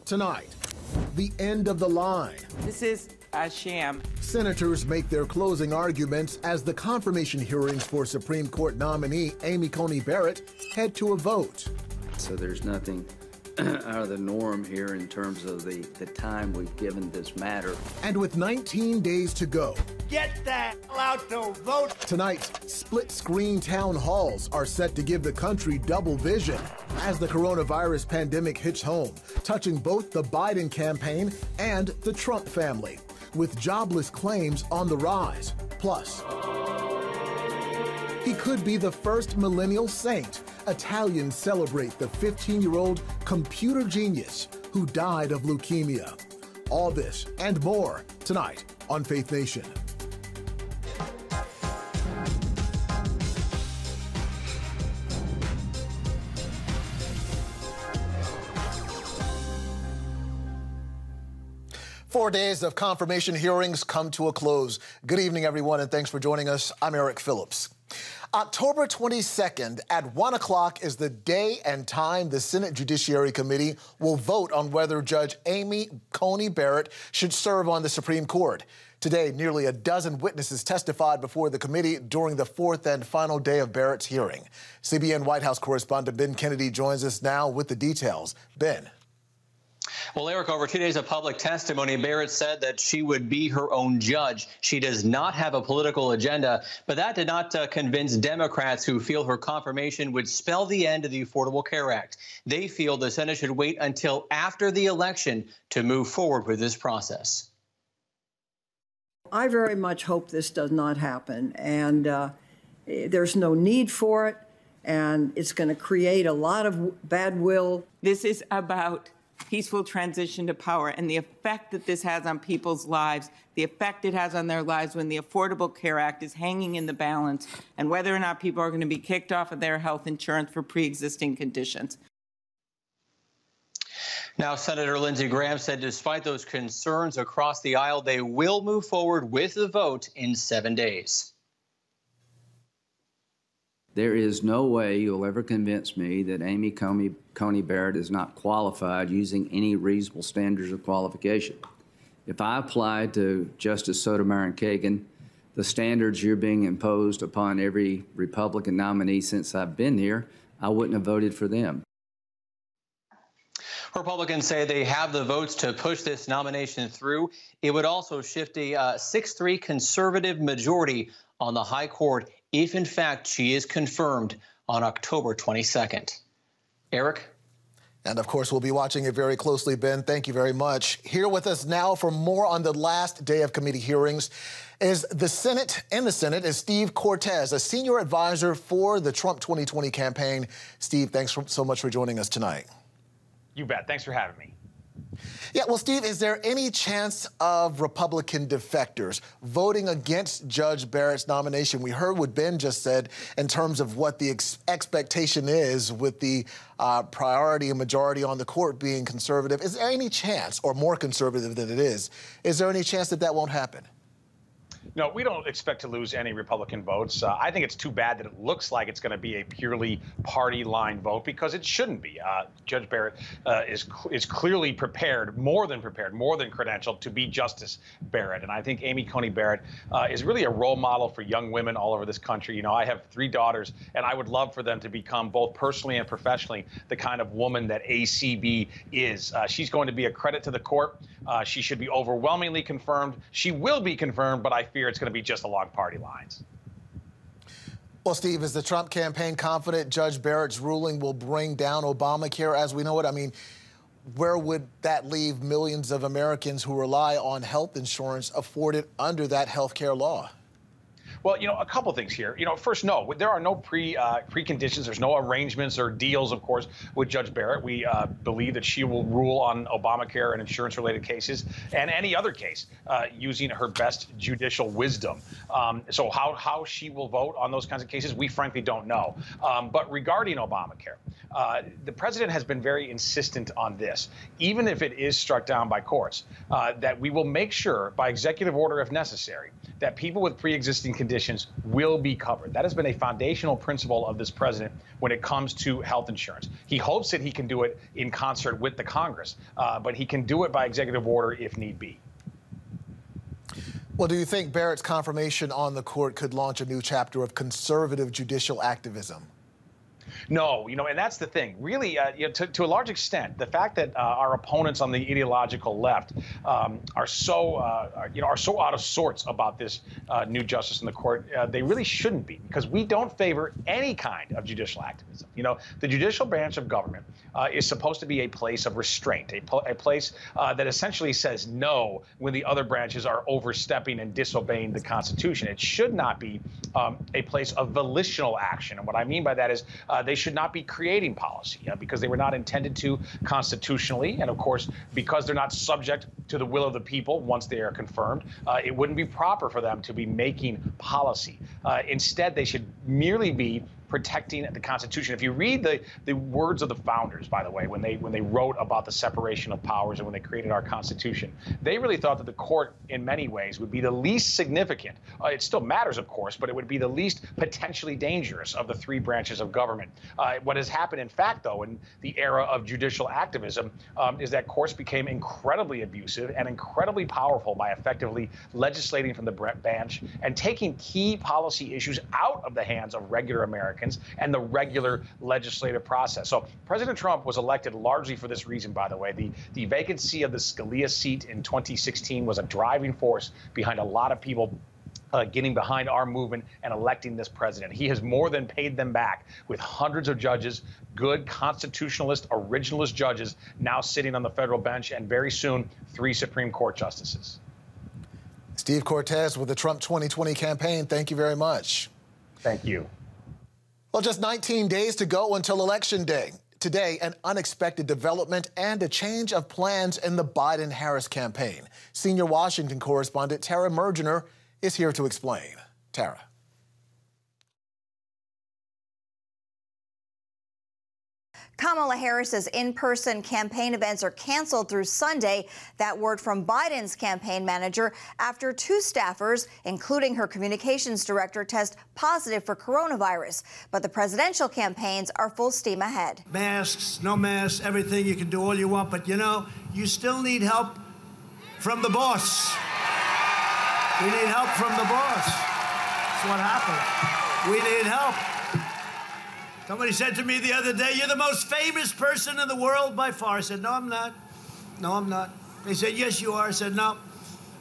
Tonight, the end of the line. This is a sham. Senators make their closing arguments as the confirmation hearings for Supreme Court nominee Amy Coney Barrett head to a vote. So there's nothing out of the norm here in terms of the time we've given this matter. And with 19 days to go, get that out to vote. Tonight's split-screen town halls are set to give the country double vision as the coronavirus pandemic hits home, touching both the Biden campaign and the Trump family, with jobless claims on the rise. Plus, he could be the first millennial saint. Italians celebrate the 15-year-old computer genius who died of leukemia. All this and more tonight on Faith Nation. Four days of confirmation hearings come to a close. Good evening, everyone, and thanks for joining us. I'm Eric Phillips. October 22nd at 1 o'clock is the day and time the Senate Judiciary Committee will vote on whether Judge Amy Coney Barrett should serve on the Supreme Court. Today, nearly a dozen witnesses testified before the committee during the fourth and final day of Barrett's hearing. CBN White House correspondent Ben Kennedy joins us now with the details. Ben. Well, Eric, over 2 days of public testimony, Barrett said that she would be her own judge. She does not have a political agenda, but that did not convince Democrats who feel her confirmation would spell the end of the Affordable Care Act. They feel the Senate should wait until after the election to move forward with this process. I very much hope this does not happen, and there's no need for it, and it's going to create a lot of bad will. This is about peaceful transition to power and the effect that this has on people's lives, the effect it has on their lives when the Affordable Care Act is hanging in the balance, and whether or not people are going to be kicked off of their health insurance for pre-existing conditions. Now, Senator Lindsey Graham said despite those concerns across the aisle, they will move forward with the vote in 7 days. There is no way you'll ever convince me that Amy Coney Barrett is not qualified using any reasonable standards of qualification. If I applied to Justice Sotomayor and Kagan the standards you're being imposed upon every Republican nominee since I've been here, I wouldn't have voted for them. Republicans say they have the votes to push this nomination through. It would also shift a 6-3 conservative majority on the high court if, in fact, she is confirmed on October 22nd. Eric? And, of course, we'll be watching it very closely, Ben. Thank you very much. Here with us now for more on the last day of committee hearings is the Senate. In the Senate is Steve Cortez, a senior advisor for the Trump 2020 campaign. Steve, thanks so much for joining us tonight. You bet. Thanks for having me. Yeah, well, Steve, is there any chance of Republican defectors voting against Judge Barrett's nomination? We heard what Ben just said in terms of what the expectation is with the priority and majority on the court being conservative. Is there any chance, or more conservative than it is there any chance that that won't happen? No, we don't expect to lose any Republican votes. I think it's too bad that it looks like it's going to be a purely party line vote, because it shouldn't be. Judge Barrett is clearly prepared, more than credentialed to be Justice Barrett. And I think Amy Coney Barrett is really a role model for young women all over this country. You know, I have 3 daughters, and I would love for them to become, both personally and professionally, the kind of woman that ACB is. She's going to be a credit to the court. She should be overwhelmingly confirmed. She will be confirmed, but I fear it's going to be just along party lines. Well, Steve, is the Trump campaign confident Judge Barrett's ruling will bring down Obamacare as we know it? I mean, where would that leave millions of Americans who rely on health insurance afforded under that health care law? Well, you know, a couple things here. You know, first, no, there are no preconditions. There's no arrangements or deals, of course, with Judge Barrett. We believe that she will rule on Obamacare and insurance-related cases and any other case using her best judicial wisdom. So how she will vote on those kinds of cases, we frankly don't know. But regarding Obamacare, the president has been very insistent on this, even if it is struck down by courts, that we will make sure by executive order, if necessary, that people with pre-existing conditions will be covered. That has been a foundational principle of this president when it comes to health insurance. He hopes that he can do it in concert with the Congress, but he can do it by executive order if need be. Well, do you think Barrett's confirmation on the court could launch a new chapter of conservative judicial activism? No, and that's the thing. Really, to a large extent, the fact that our opponents on the ideological left are so out of sorts about this new justice in the court, they really shouldn't be, because we don't favor any kind of judicial activism. The judicial branch of government is supposed to be a place of restraint, a place that essentially says no when the other branches are overstepping and disobeying the Constitution. It should not be a place of volitional action. And what I mean by that is they should not be creating policy because they were not intended to constitutionally. And of course, because they're not subject to the will of the people once they are confirmed, it wouldn't be proper for them to be making policy. Instead, they should merely be protecting the Constitution. If you read the words of the founders, by the way, when they wrote about the separation of powers and when they created our Constitution, they really thought that the court, in many ways, would be the least significant. It still matters, of course, but it would be the least potentially dangerous of the three branches of government. What has happened, in fact, though, in the era of judicial activism, is that courts became incredibly abusive and incredibly powerful by effectively legislating from the bench and taking key policy issues out of the hands of regular Americans and the regular legislative process. So President Trump was elected largely for this reason, by the way. The vacancy of the Scalia seat in 2016 was a driving force behind a lot of people getting behind our movement and electing this president. He has more than paid them back with hundreds of judges, good constitutionalist, originalist judges now sitting on the federal bench, and very soon 3 Supreme Court justices. Steve Cortez with the Trump 2020 campaign, thank you very much. Thank you. Well, just 19 days to go until Election Day. Today, an unexpected development and a change of plans in the Biden-Harris campaign. Senior Washington correspondent Tara Mergener is here to explain. Tara. Kamala Harris's in-person campaign events are canceled through Sunday. That word from Biden's campaign manager after 2 staffers, including her communications director, test positive for coronavirus. But the presidential campaigns are full steam ahead. Masks, no masks, everything. You can do all you want, but you still need help from the boss. We need help from the boss. That's what happened. We need help. Somebody said to me the other day, "You're the most famous person in the world by far." I said, "No, I'm not. No, I'm not." They said, "Yes, you are." I said, "No."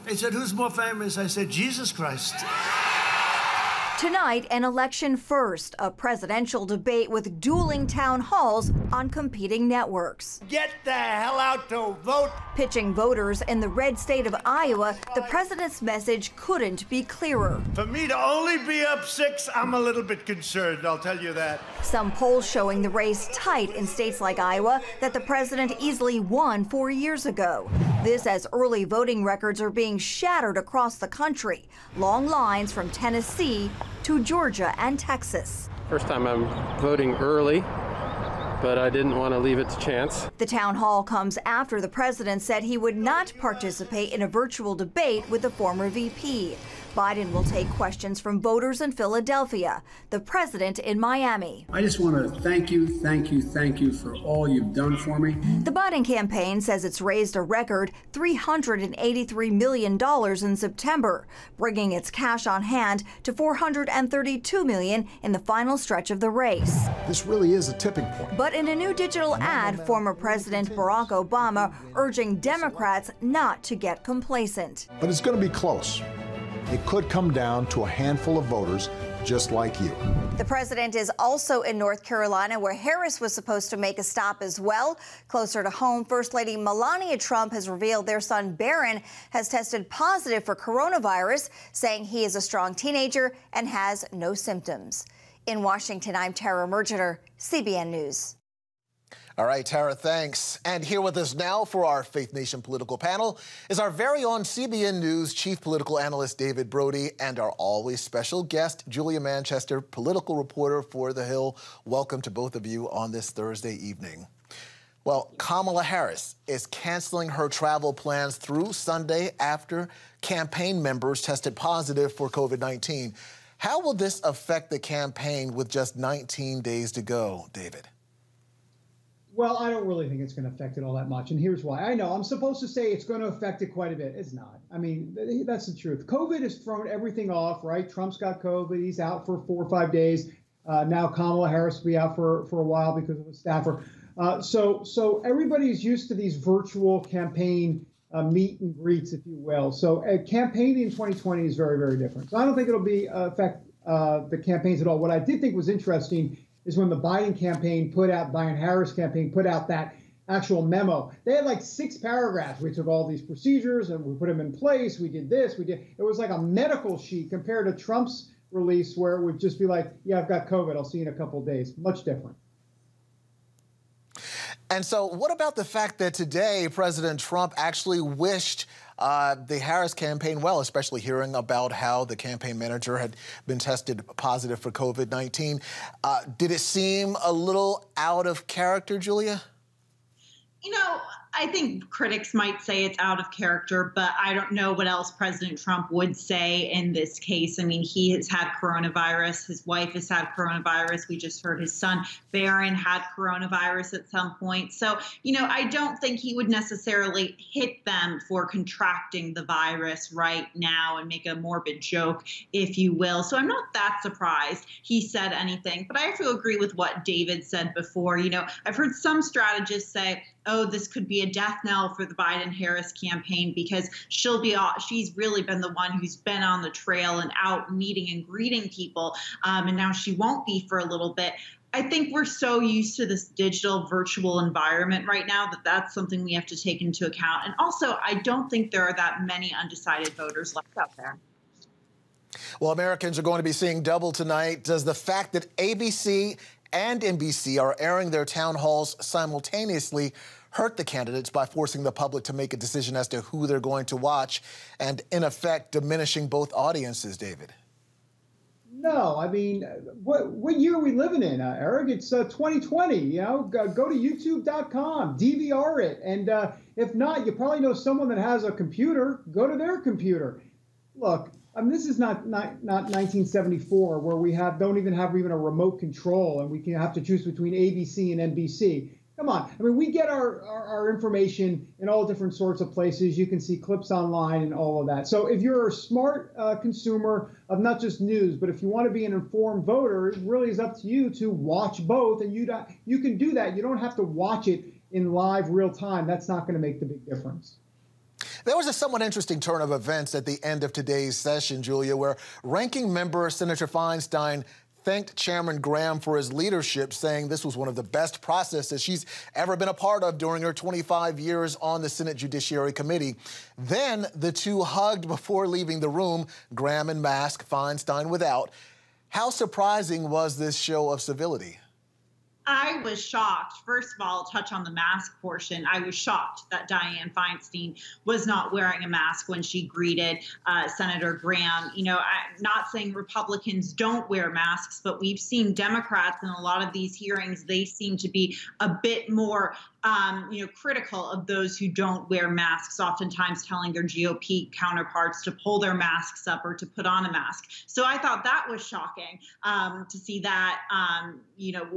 They said, "Who's more famous?" I said, "Jesus Christ." Tonight, an election first, a presidential debate with dueling town halls on competing networks. Get the hell out to vote. Pitching voters in the red state of Iowa, the president's message couldn't be clearer. For me to only be up 6, I'm a little bit concerned, I'll tell you that. Some polls showing the race tight in states like Iowa that the president easily won 4 years ago. This as early voting records are being shattered across the country. Long lines from Tennessee to Georgia and Texas. First time I'm voting early, but I didn't want to leave it to chance. The town hall comes after the president said he would not participate in a virtual debate with the former VP. Biden will take questions from voters in Philadelphia, the president in Miami. I just want to thank you for all you've done for me. The Biden campaign says it's raised a record $383 million in September, bringing its cash on hand to $432 million in the final stretch of the race. This really is a tipping point. But in a new digital ad, former President Barack Obama urging Democrats not to get complacent. But it's going to be close. It could come down to a handful of voters just like you. The president is also in North Carolina, where Harris was supposed to make a stop as well. Closer to home, First Lady Melania Trump has revealed their son Barron has tested positive for coronavirus, saying he is a strong teenager and has no symptoms. In Washington, I'm Tara Mergener, CBN News. All right, Tara, thanks. And here with us now for our Faith Nation political panel is our very own CBN News chief political analyst David Brody and our always special guest, Julia Manchester, political reporter for The Hill. Welcome to both of you on this Thursday evening. Well, Kamala Harris is canceling her travel plans through Sunday after campaign members tested positive for COVID-19. How will this affect the campaign with just 19 days to go, David? Well, I don't really think it's going to affect it all that much, and here's why. I know I'm supposed to say it's going to affect it quite a bit. It's not. I mean, that's the truth. COVID has thrown everything off, right? Trump's got COVID. He's out for 4 or 5 days. Now Kamala Harris will be out for a while because of a staffer. So everybody's used to these virtual campaign meet and greets, if you will. So campaigning in 2020 is very, very different. So I don't think it'll affect the campaigns at all. What I did think was interesting is when the Biden Harris campaign put out that actual memo. They had like 6 paragraphs. We took all these procedures and we put them in place. We did this, we did. It was like a medical sheet compared to Trump's release where it would just be like, yeah, I've got COVID. I'll see you in a couple of days. Much different. And so what about the fact that today President Trump actually wished the Harris campaign well, especially hearing about how the campaign manager had been tested positive for COVID-19. Did it seem a little out of character, Julia? You know, I think critics might say it's out of character, but I don't know what else President Trump would say in this case. I mean, he has had coronavirus. His wife has had coronavirus. We just heard his son, Barron, had coronavirus at some point. So, you know, I don't think he would necessarily hit them for contracting the virus right now and make a morbid joke, if you will. So I'm not that surprised he said anything. But I have to agree with what David said before. You know, I've heard some strategists say, oh, this could be a death knell for the Biden-Harris campaign because she's really been the one who's been on the trail and out meeting and greeting people, and now she won't be for a little bit. I think we're so used to this digital virtual environment right now that that's something we have to take into account. And also, I don't think there are that many undecided voters left out there. Well, Americans are going to be seeing double tonight. Does the fact that ABC and NBC are airing their town halls simultaneously hurt the candidates by forcing the public to make a decision as to who they're going to watch and, in effect, diminishing both audiences, David? No, I mean, what year are we living in, Eric? It's 2020, you know, go to youtube.com, DVR it. And if not, you probably know someone that has a computer, go to their computer. Look, I mean, this is not 1974 where we don't even have a remote control and we can have to choose between ABC and NBC. Come on. I mean, we get our information in all different sorts of places. You can see clips online and all of that. So if you're a smart consumer of not just news, but if you want to be an informed voter, it really is up to you to watch both. And you can do that. You don't have to watch it in live real time. That's not going to make the big difference. There was a somewhat interesting turn of events at the end of today's session, Julia, where ranking member Senator Feinstein thanked Chairman Graham for his leadership, saying this was one of the best processes she's ever been a part of during her 25 years on the Senate Judiciary Committee. Then the two hugged before leaving the room, Graham in mask, Feinstein without. How surprising was this show of civility? I was shocked. First of all, I'll touch on the mask portion. I was shocked that Dianne Feinstein was not wearing a mask when she greeted Senator Graham. You know, I'm not saying Republicans don't wear masks, but we've seen Democrats in a lot of these hearings, they seem to be a bit more critical of those who don't wear masks, oftentimes telling their GOP counterparts to pull their masks up or to put on a mask. So I thought that was shocking to see that,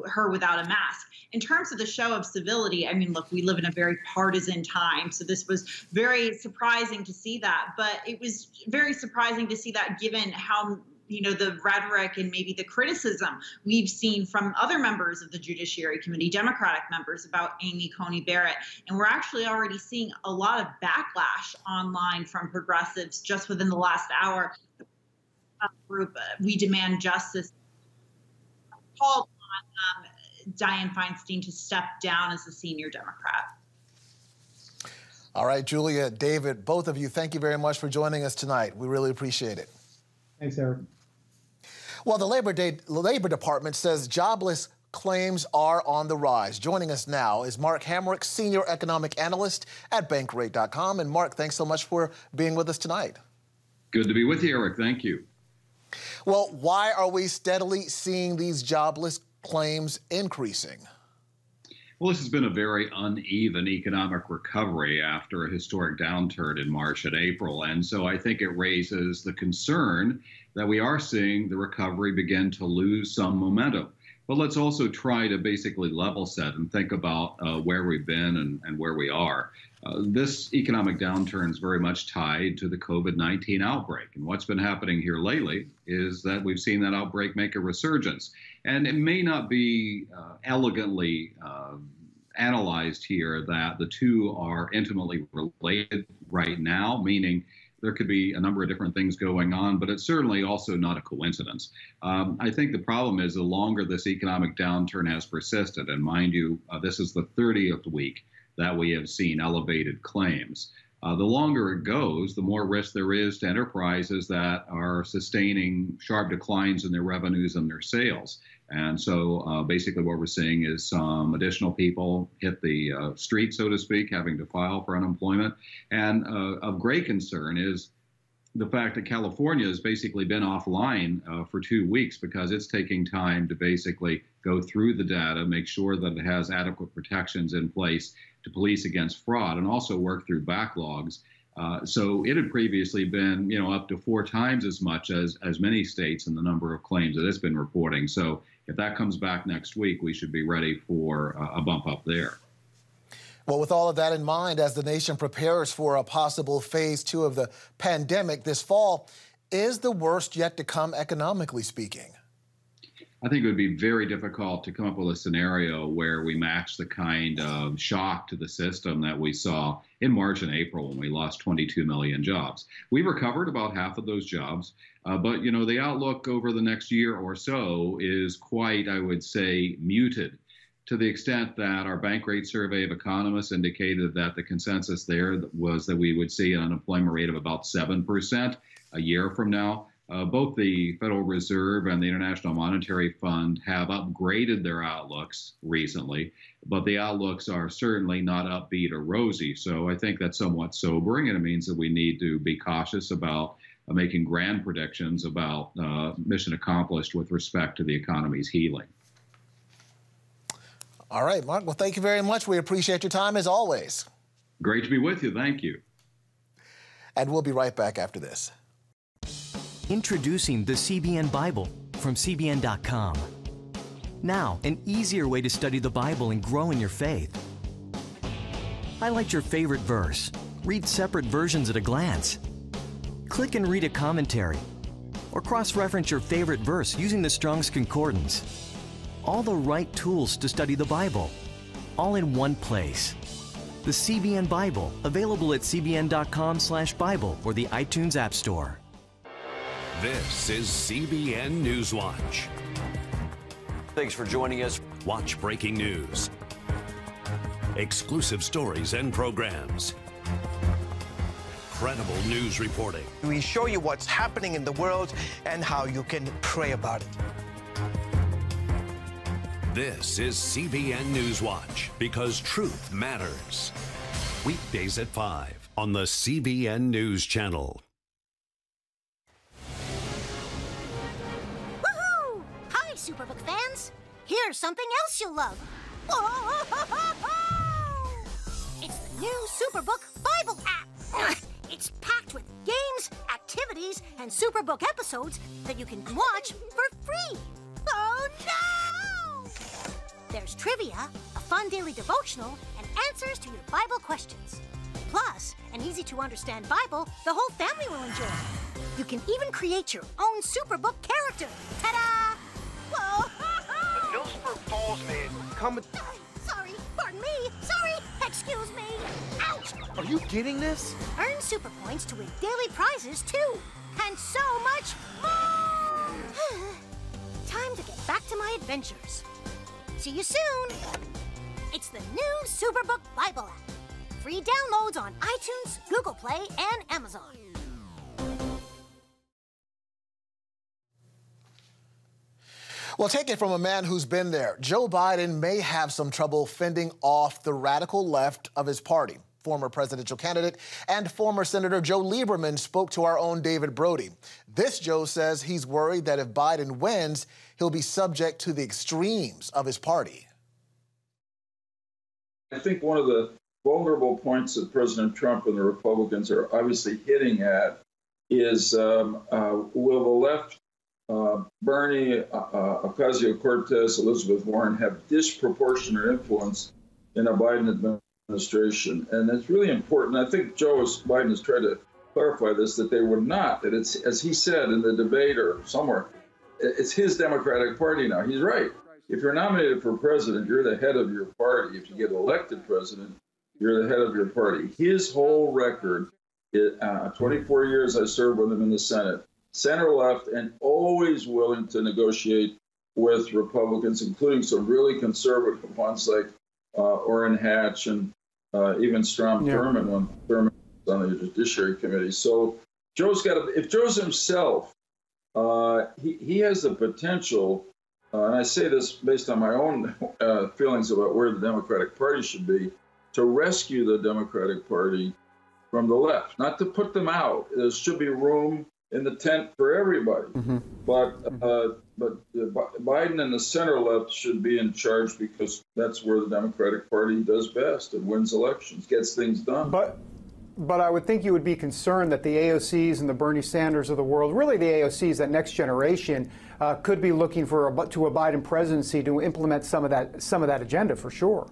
her without a mask. In terms of the show of civility, I mean, look, we live in a very partisan time, so this was very surprising to see that. But it was very surprising to see that given how the rhetoric and maybe the criticism we've seen from other members of the Judiciary Committee, Democratic members, about Amy Coney Barrett. And we're actually already seeing a lot of backlash online from progressives just within the last hour. Group, We Demand Justice, called on Dianne Feinstein to step down as a senior Democrat. All right, Julia, David, both of you, thank you very much for joining us tonight. We really appreciate it. Thanks, Eric. Well, the Labor Department says jobless claims are on the rise. Joining us now is Mark Hamrick, Senior Economic Analyst at Bankrate.com. And Mark, thanks so much for being with us tonight. Good to be with you, Eric. Thank you. Well, why are we steadily seeing these jobless claims increasing? Well, this has been a very uneven economic recovery after a historic downturn in March and April. And so I think it raises the concern that we are seeing the recovery begin to lose some momentum. But let's also try to basically level set and think about where we've been and where we are. This economic downturn is very much tied to the COVID-19 outbreak. And what's been happening here lately is that we've seen that outbreak make a resurgence. And it may not be elegantly analyzed here that the two are intimately related right now, meaning there could be a number of different things going on, but it's certainly also not a coincidence. I think the problem is the longer this economic downturn has persisted, and mind you, this is the 30th week that we have seen elevated claims. The longer it goes, the more risk there is to enterprises that are sustaining sharp declines in their revenues and their sales. And so basically what we're seeing is some additional people hit the street, so to speak, having to file for unemployment. And of great concern is the fact that California has basically been offline for 2 weeks because it's taking time to basically go through the data, make sure that it has adequate protections in place to police against fraud, and also work through backlogs. So it had previously been, up to 4 times as much as many states in the number of claims that it's been reporting. So if that comes back next week, we should be ready for a bump up there. Well, with all of that in mind, as the nation prepares for a possible phase 2 of the pandemic this fall, is the worst yet to come economically speaking? I think it would be very difficult to come up with a scenario where we match the kind of shock to the system that we saw in March and April when we lost 22 million jobs. We recovered about half of those jobs, but the outlook over the next year or so is quite, I would say, muted, to the extent that our Bankrate survey of economists indicated that the consensus there was that we would see an unemployment rate of about 7% a year from now. Both the Federal Reserve and the International Monetary Fund have upgraded their outlooks recently, but the outlooks are certainly not upbeat or rosy. So I think that's somewhat sobering, and it means that we need to be cautious about making grand predictions about mission accomplished with respect to the economy's healing. All right, Mark. Well, thank you very much. We appreciate your time as always. Great to be with you. Thank you. And we'll be right back after this. Introducing the CBN Bible from CBN.com. Now, an easier way to study the Bible and grow in your faith. Highlight your favorite verse. Read separate versions at a glance. Click and read a commentary. Or cross-reference your favorite verse using the Strong's Concordance. All the right tools to study the Bible, all in one place. The CBN Bible, available at cbn.com/Bible or the iTunes App Store. This is CBN News Watch. Thanks for joining us. Watch breaking news, exclusive stories and programs, credible news reporting. We show you what's happening in the world and how you can pray about it. This is CBN News Watch, because truth matters. Weekdays at 5 on the CBN News Channel. Woohoo! Hi, Superbook fans. Here's something else you'll love. It's the new Superbook Bible app. It's packed with games, activities, and Superbook episodes that you can watch for free. Oh, no! There's trivia, a fun daily devotional, and answers to your Bible questions. Plus, an easy-to-understand Bible the whole family will enjoy. You can even create your own Superbook character. Ta-da! Whoa! The Millsburg Falls man coming. Sorry, pardon me. Sorry, excuse me. Ouch! Are you getting this? Earn super points to win daily prizes, too. And so much more! Time to get back to my adventures. See you soon. It's the new Superbook Bible app. Free downloads on iTunes, Google Play, and Amazon. Well, take it from a man who's been there. Joe Biden may have some trouble fending off the radical left of his party. Former presidential candidate and former Senator Joe Lieberman spoke to our own David Brody. This Joe says he's worried that if Biden wins, he'll be subject to the extremes of his party. I think one of the vulnerable points that President Trump and the Republicans are obviously hitting at is will the left, Bernie, Ocasio-Cortez, Elizabeth Warren, have disproportionate influence in a Biden administration? And it's really important. I think Biden has tried to clarify this, that they would not, that it's, as he said in the debate or somewhere, it's his Democratic Party now. He's right. If you're nominated for president, you're the head of your party. If you get elected president, you're the head of your party. His whole record, 24 years I served with him in the Senate, center left, and always willing to negotiate with Republicans, including some really conservative ones like Orrin Hatch and even Strom Thurmond when Thurmond was on the Judiciary Committee. So if Joe's himself, he has the potential, and I say this based on my own feelings about where the Democratic Party should be, to rescue the Democratic Party from the left, not to put them out. There should be room in the tent for everybody. But Biden and the center left should be in charge, because that's where the Democratic Party does best and wins elections, gets things done. But I would think you would be concerned that the AOCs and the Bernie Sanders of the world, really the AOCs, that next generation, could be looking to a Biden presidency to implement some of that agenda for sure.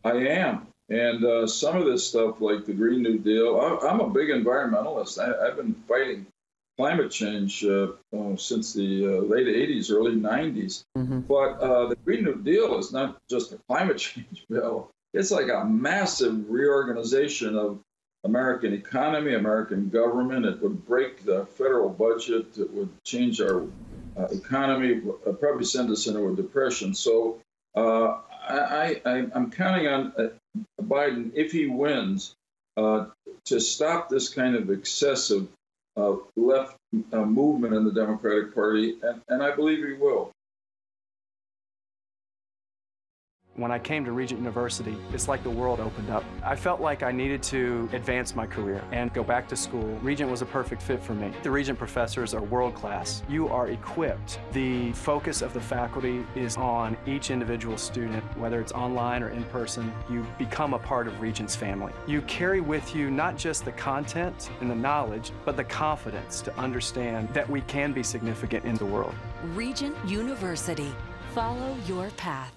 I am. And some of this stuff, like the Green New Deal, I'm a big environmentalist. I've been fighting climate change since the late 80s, early 90s. But the Green New Deal is not just a climate change bill. It's like a massive reorganization of American economy, American government. It would break the federal budget. It would change our economy, probably send us into a depression. So I'm counting on Biden, if he wins, to stop this kind of excessive left movement in the Democratic Party, and I believe he will. When I came to Regent University, it's like the world opened up. I felt like I needed to advance my career and go back to school. Regent was a perfect fit for me. The Regent professors are world class. You are equipped. The focus of the faculty is on each individual student, whether it's online or in person. You become a part of Regent's family. You carry with you not just the content and the knowledge, but the confidence to understand that we can be significant in the world. Regent University. Follow your path.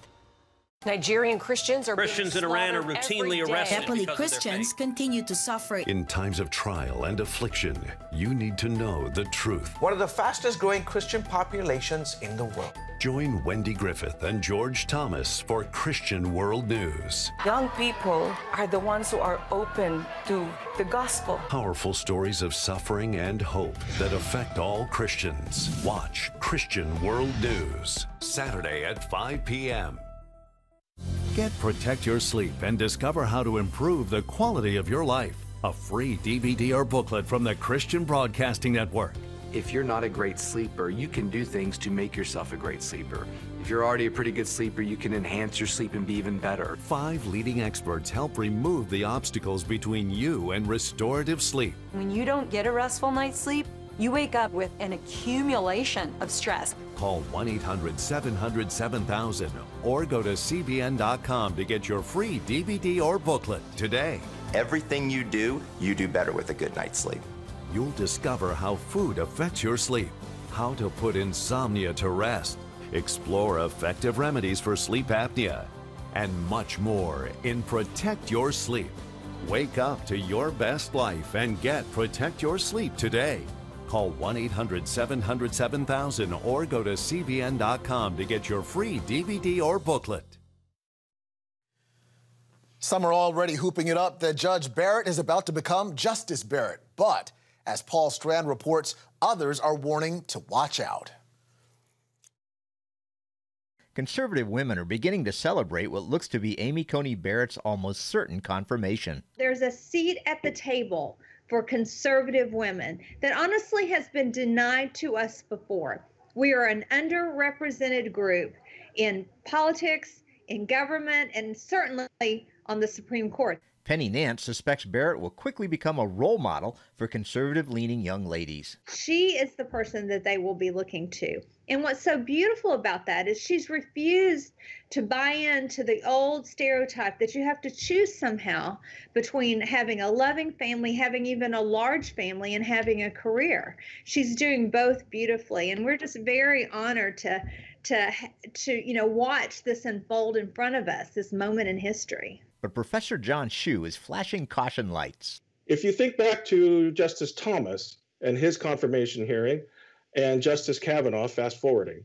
Nigerian Christians in Iran are routinely arrested. Nepali Christians continue to suffer. In times of trial and affliction, you need to know the truth. One of the fastest growing Christian populations in the world. Join Wendy Griffith and George Thomas for Christian World News. Young people are the ones who are open to the gospel. Powerful stories of suffering and hope that affect all Christians. Watch Christian World News, Saturday at 5 p.m. Get Protect Your Sleep and discover how to improve the quality of your life. A free DVD or booklet from the Christian Broadcasting Network. If you're not a great sleeper, you can do things to make yourself a great sleeper. If you're already a pretty good sleeper, you can enhance your sleep and be even better. 5 leading experts help remove the obstacles between you and restorative sleep. When you don't get a restful night's sleep, you wake up with an accumulation of stress. Call 1-800-700-7000 or go to CBN.com to get your free DVD or booklet today. Everything you do better with a good night's sleep. You'll discover how food affects your sleep, how to put insomnia to rest, explore effective remedies for sleep apnea, and much more in Protect Your Sleep. Wake up to your best life and get Protect Your Sleep today. Call 1-800-700-7000 or go to CBN.com to get your free DVD or booklet. Some are already hooping it up that Judge Barrett is about to become Justice Barrett. But as Paul Strand reports, others are warning to watch out. Conservative women are beginning to celebrate what looks to be Amy Coney Barrett's almost certain confirmation. There's a seat at the table for conservative women that honestly has been denied to us before. We are an underrepresented group in politics, in government, and certainly on the Supreme Court. Penny Nance suspects Barrett will quickly become a role model for conservative-leaning young ladies. She is the person that they will be looking to. And what's so beautiful about that is she's refused to buy into the old stereotype that you have to choose somehow between having a loving family, having even a large family, and having a career. She's doing both beautifully, and we're just very honored to watch this unfold in front of us, this moment in history. But Professor John Shue is flashing caution lights. If you think back to Justice Thomas and his confirmation hearing and Justice Kavanaugh, fast forwarding,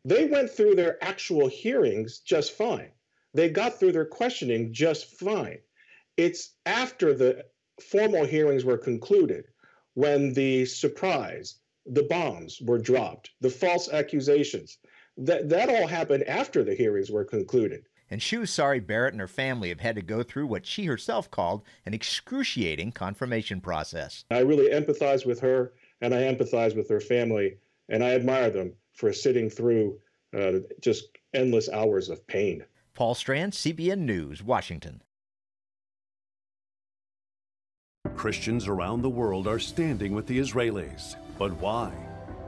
they went through their actual hearings just fine. They got through their questioning just fine. It's after the formal hearings were concluded, when the surprise, the bombs were dropped, the false accusations, that all happened after the hearings were concluded. And Shue's sorry Barrett and her family have had to go through what she herself called an excruciating confirmation process. I really empathize with her, and I empathize with her family, and I admire them for sitting through just endless hours of pain. Paul Strand, CBN News, Washington. Christians around the world are standing with the Israelis. But why?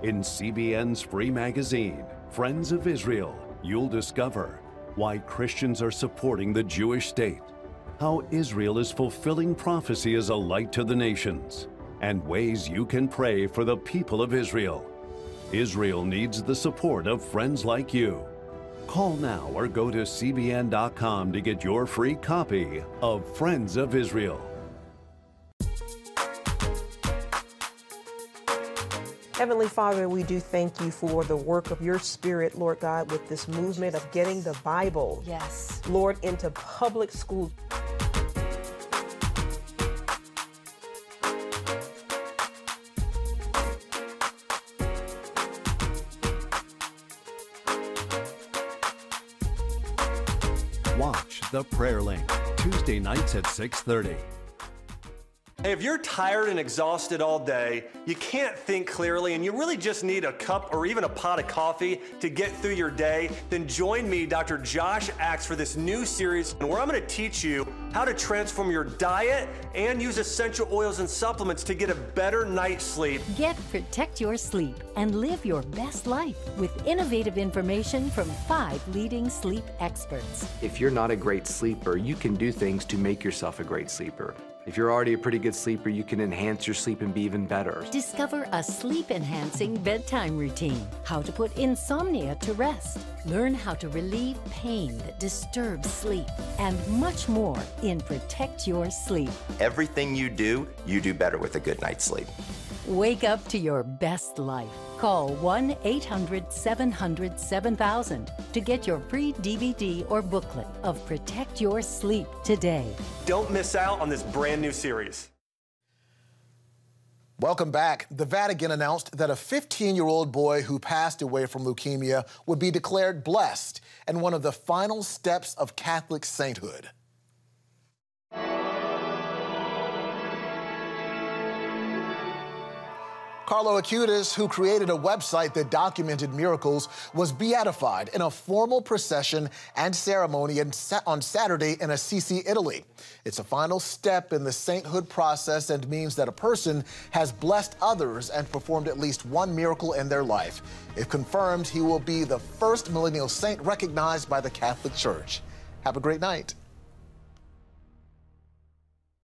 In CBN's free magazine, Friends of Israel, you'll discover why Christians are supporting the Jewish state, how Israel is fulfilling prophecy as a light to the nations, and ways you can pray for the people of Israel. Israel needs the support of friends like you. Call now or go to cbn.com to get your free copy of Friends of Israel. Heavenly Father, we do thank you for the work of your Spirit, Lord God, with this movement of getting the Bible, yes, Lord, into public schools. Watch The Prayer Link, Tuesday nights at 6:30. Hey, if you're tired and exhausted all day, you can't think clearly, and you really just need a cup or even a pot of coffee to get through your day, then join me, Dr. Josh Axe, for this new series where I'm going to teach you how to transform your diet and use essential oils and supplements to get a better night's sleep. Get Protect Your Sleep and live your best life with innovative information from 5 leading sleep experts. If you're not a great sleeper, you can do things to make yourself a great sleeper. If you're already a pretty good sleeper, you can enhance your sleep and be even better. Discover a sleep-enhancing bedtime routine, how to put insomnia to rest, learn how to relieve pain that disturbs sleep, and much more in Protect Your Sleep. Everything you do better with a good night's sleep. Wake up to your best life. Call 1-800-700-7000 to get your free DVD or booklet of Protect Your Sleep today. Don't miss out on this brand new series. Welcome back. The Vatican announced that a 15-year-old boy who passed away from leukemia would be declared blessed and one of the final steps of Catholic sainthood. Carlo Acutis, who created a website that documented miracles, was beatified in a formal procession and ceremony on Saturday in Assisi, Italy. It's a final step in the sainthood process and means that a person has blessed others and performed at least one miracle in their life. If confirmed, he will be the first millennial saint recognized by the Catholic Church. Have a great night.